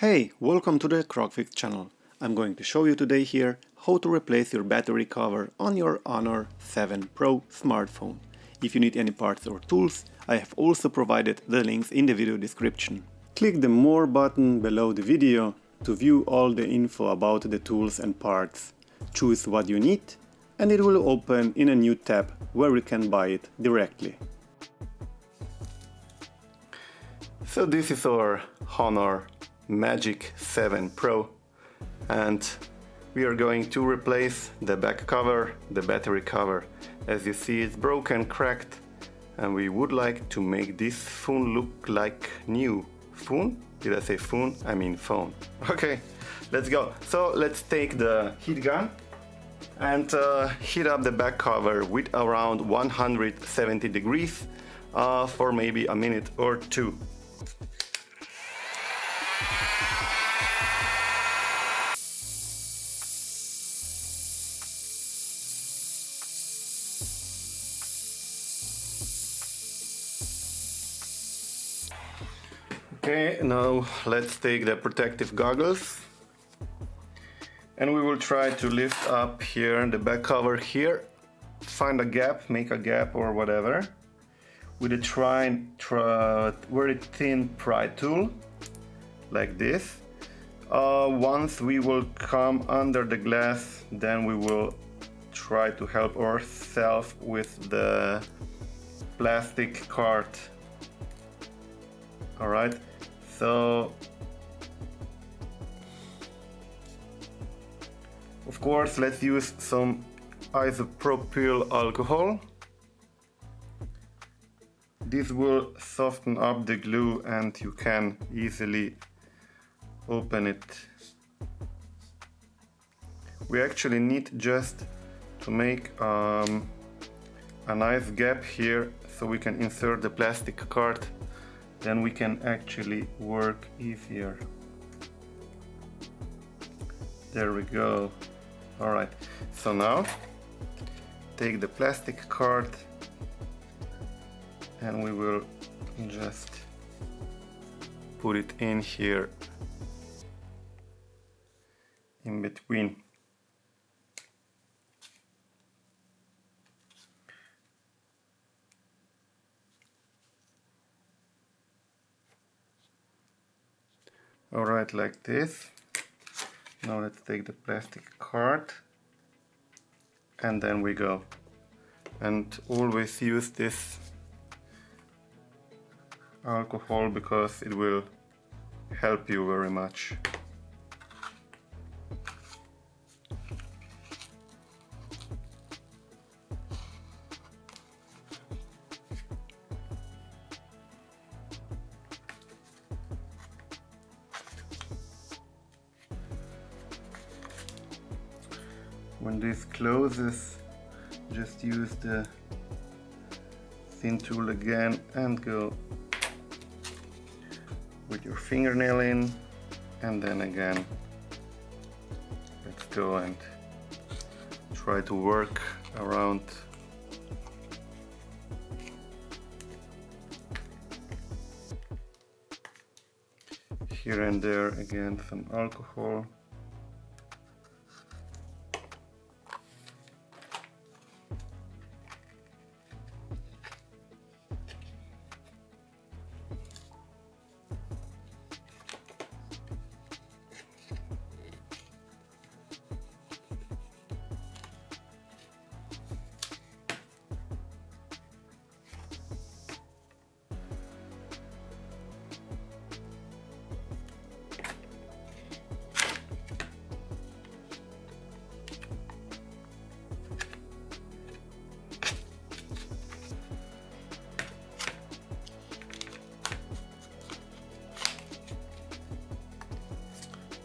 Hey, welcome to the Crocfix channel. I'm going to show you today here how to replace your battery cover on your HONOR 7 Pro smartphone. If you need any parts or tools, I have also provided the links in the video description. Click the More button below the video to view all the info about the tools and parts. Choose what you need and it will open in a new tab where you can buy it directly. So this is our HONOR Magic7 Pro and we are going to replace the back cover, the battery cover. As you see, it's broken, cracked, and we would like to make this phone look like new. Phone? Did I say phone? I mean phone. Okay, let's go. So let's take the heat gun and heat up the back cover with around 170 degrees for maybe a minute or two. Okay, now let's take the protective goggles and we will try to lift up here the back cover here, find a gap, make a gap or whatever with a very thin pry tool like this. Once we will come under the glass, then we will try to help ourselves with the plastic card. Alright, so of course let's use some isopropyl alcohol. This will soften up the glue and you can easily open it. We actually need just to make a nice gap here so we can insert the plastic card. Then we can actually work easier. There we go. Alright, so now take the plastic card and we will just put it in here in between. Alright, like this. Now let's take the plastic card and then we go. And always use this alcohol because it will help you very much. When this closes, just use the thin tool again and go with your fingernail in, and then again let's go and try to work around. Here and there again some alcohol.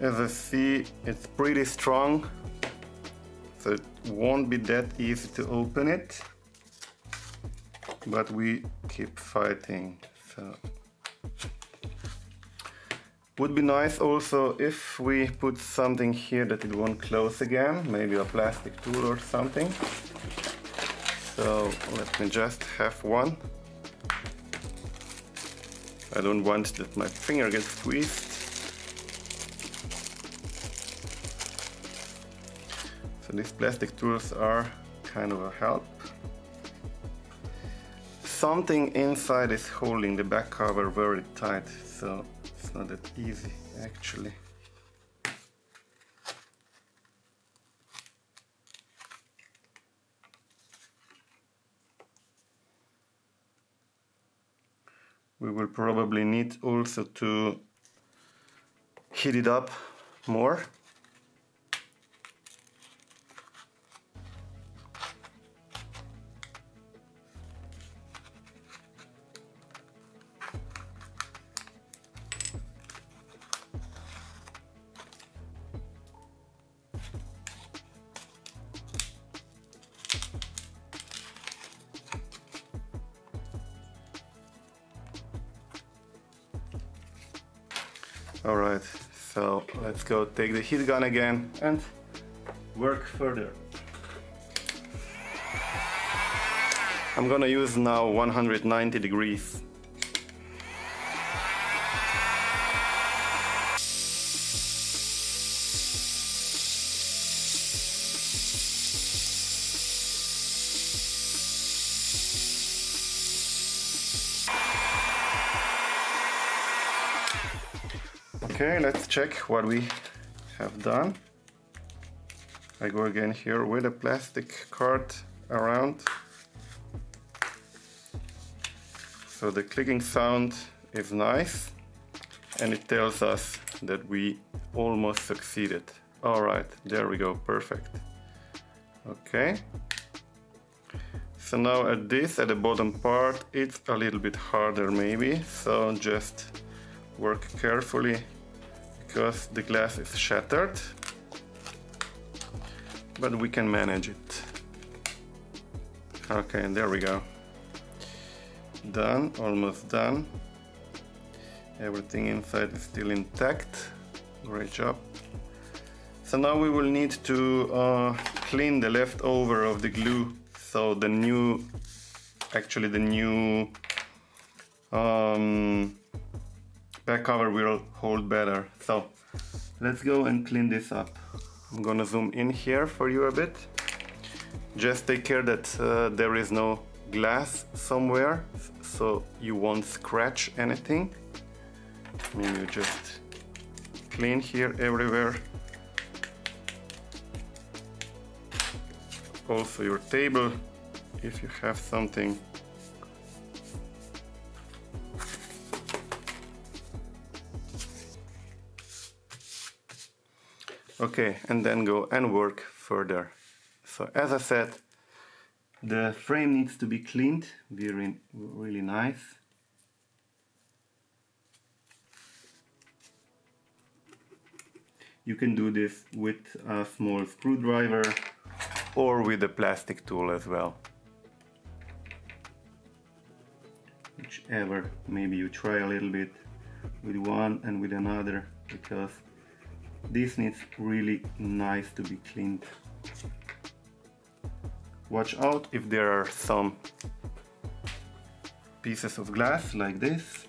As I see, it's pretty strong, so it won't be that easy to open it, but we keep fighting. So would be nice also if we put something here that it won't close again, maybe a plastic tool or something. So let me just have one. I don't want that my finger gets squeezed. So these plastic tools are kind of a help. Something inside is holding the back cover very tight, so it's not that easy actually. We will probably need also to heat it up more. Alright, so let's go take the heat gun again and work further. I'm gonna use now 190 degrees. Okay, let's check what we have done. I go again here with a plastic card around. So the clicking sound is nice and it tells us that we almost succeeded. Alright, there we go, perfect. Okay. So now at the bottom part, it's a little bit harder maybe, so just work carefully because the glass is shattered, but we can manage it. Okay, there we go. Done, almost done. Everything inside is still intact. Great job. So now we will need to clean the leftover of the glue, so the new back cover will hold better. So let's go and clean this up. I'm gonna zoom in here for you a bit. Just take care that there is no glass somewhere, so you won't scratch anything. Maybe you just clean here everywhere. Also your table, if you have something. Okay, and then go and work further. So as I said, the frame needs to be cleaned, really nice. You can do this with a small screwdriver or with a plastic tool as well. Whichever, maybe you try a little bit with one and with another, because this needs really nice to be cleaned. Watch out if there are some pieces of glass like this.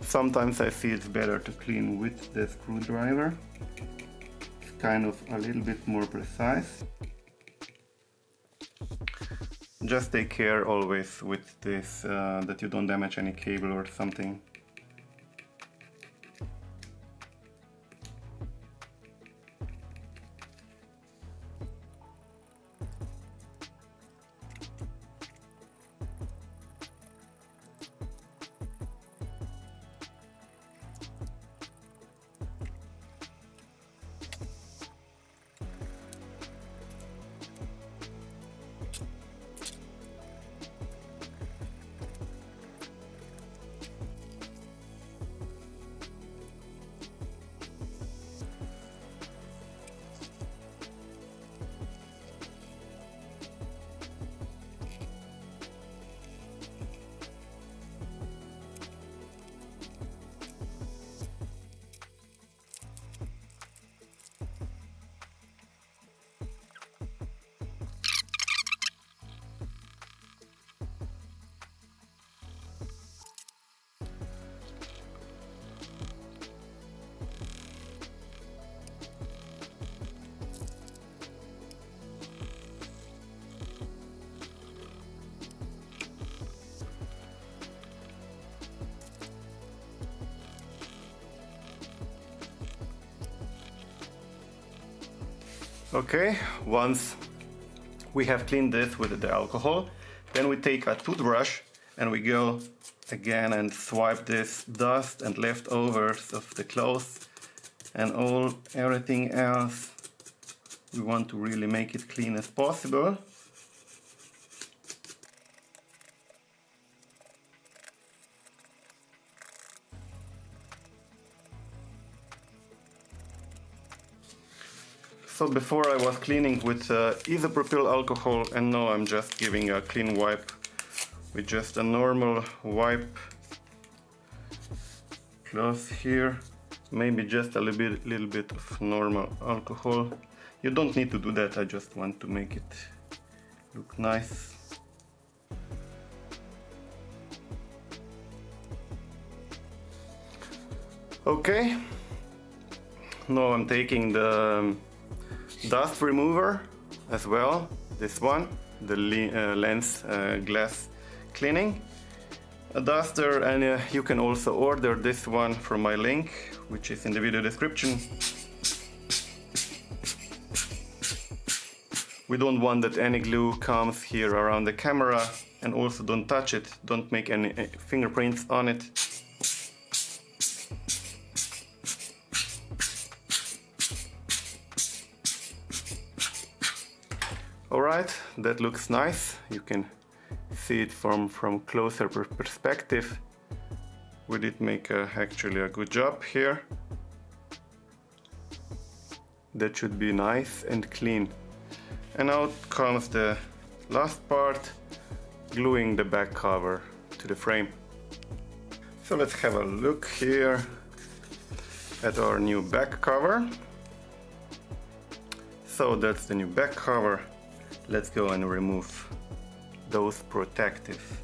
Sometimes I see it's better to clean with the screwdriver. It's kind of a little bit more precise. Just take care always with this that you don't damage any cable or something. Okay, once we have cleaned this with the alcohol, then we take a toothbrush and we go again and swipe this dust and leftovers of the clothes and everything else. We want to really make it clean as possible. So before I was cleaning with isopropyl alcohol, and now I'm just giving a clean wipe with just a normal wipe cloth here. Maybe just a little bit of normal alcohol. You don't need to do that, I just want to make it look nice. Okay, now I'm taking the dust remover as well, this one, the lens glass cleaning a duster, and you can also order this one from my link, which is in the video description. We don't want that any glue comes here around the camera, and also don't touch it, don't make any fingerprints on it. Alright, that looks nice. You can see it from closer perspective. We did make actually a good job here. That should be nice and clean. And now comes the last part, gluing the back cover to the frame. So let's have a look here at our new back cover. So that's the new back cover. Let's go and remove those protective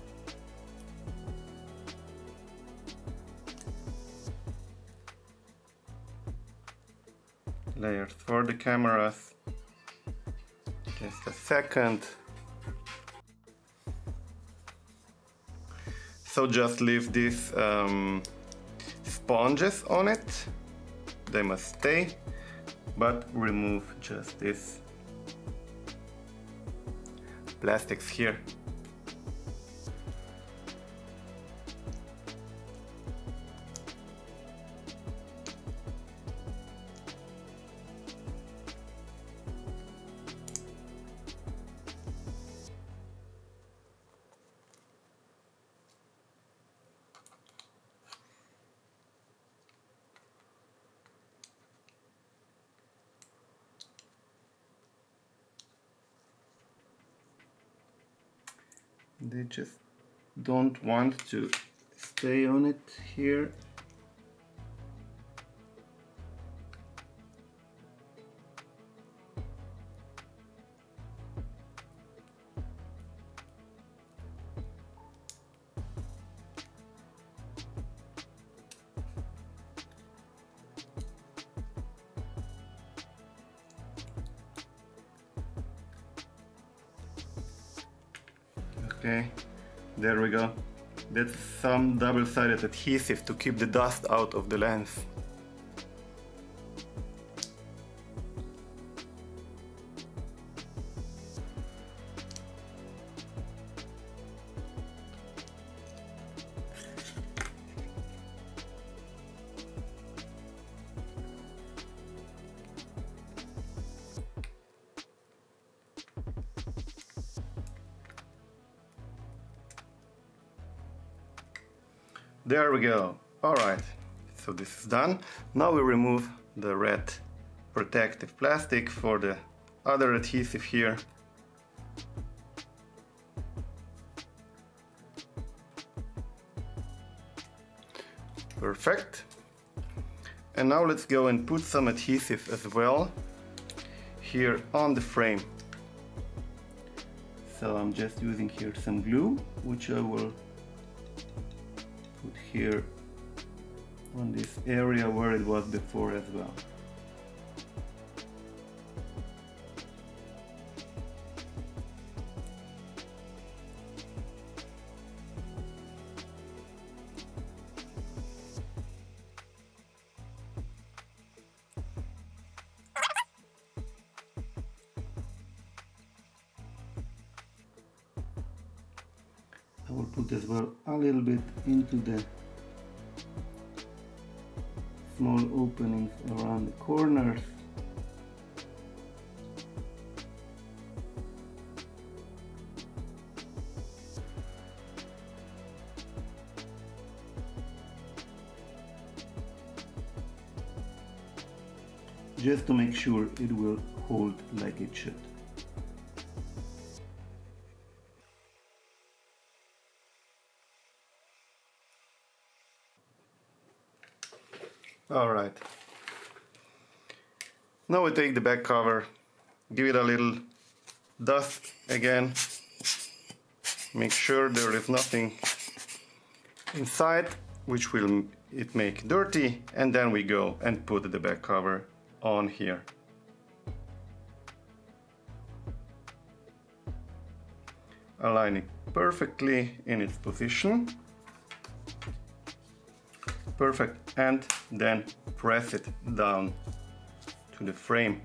layers for the cameras. Just a second. So just leave these sponges on it. They must stay, but remove just this plastics here. They just don't want to stay on it here. Okay, there we go. That's some double-sided adhesive to keep the dust out of the lens. There we go. Alright, so this is done. Now we remove the red protective plastic for the other adhesive here. Perfect. And now let's go and put some adhesive as well here on the frame. So I'm just using here some glue, which I will put here on this area where it was before as well. I will put as well a little bit into the small openings around the corners. Just to make sure it will hold like it should. Alright. Now we take the back cover, give it a little dust again, make sure there is nothing inside which will it make dirty, and then we go and put the back cover on here. Align it perfectly in its position. Perfect, and then press it down to the frame.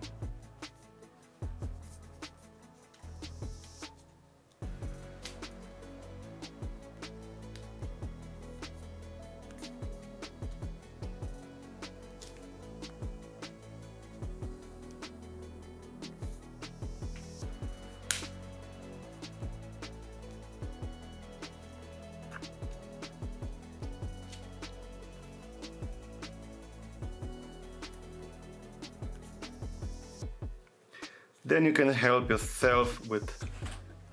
Then you can help yourself with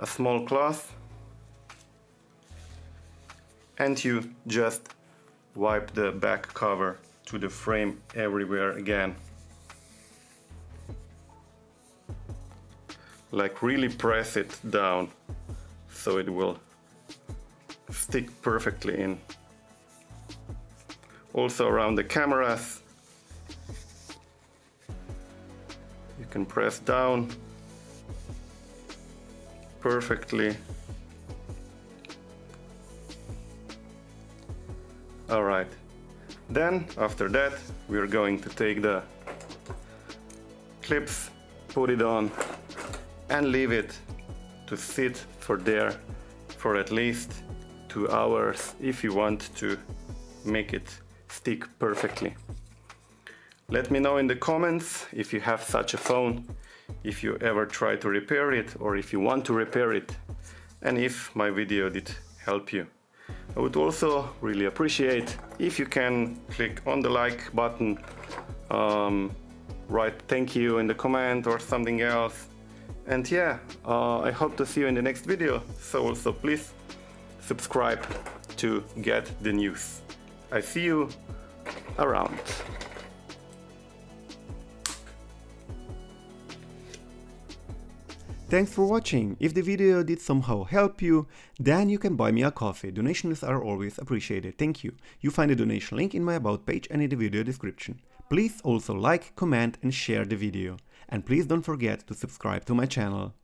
a small cloth and you just wipe the back cover to the frame everywhere again. Like really press it down so it will stick perfectly in. Also around the cameras, you can press down perfectly. Alright, then after that we are going to take the clips, put it on and leave it to sit for at least 2 hours if you want to make it stick perfectly. Let me know in the comments if you have such a phone, if you ever try to repair it or if you want to repair it, and if my video did help you. I would also really appreciate if you can click on the like button, write thank you in the comment or something else. And yeah, I hope to see you in the next video, so also please subscribe to get the news. I see you around. Thanks for watching. If the video did somehow help you, then you can buy me a coffee. Donations are always appreciated. Thank you. You find the donation link in my about page and in the video description. Please also like, comment and share the video. And please don't forget to subscribe to my channel.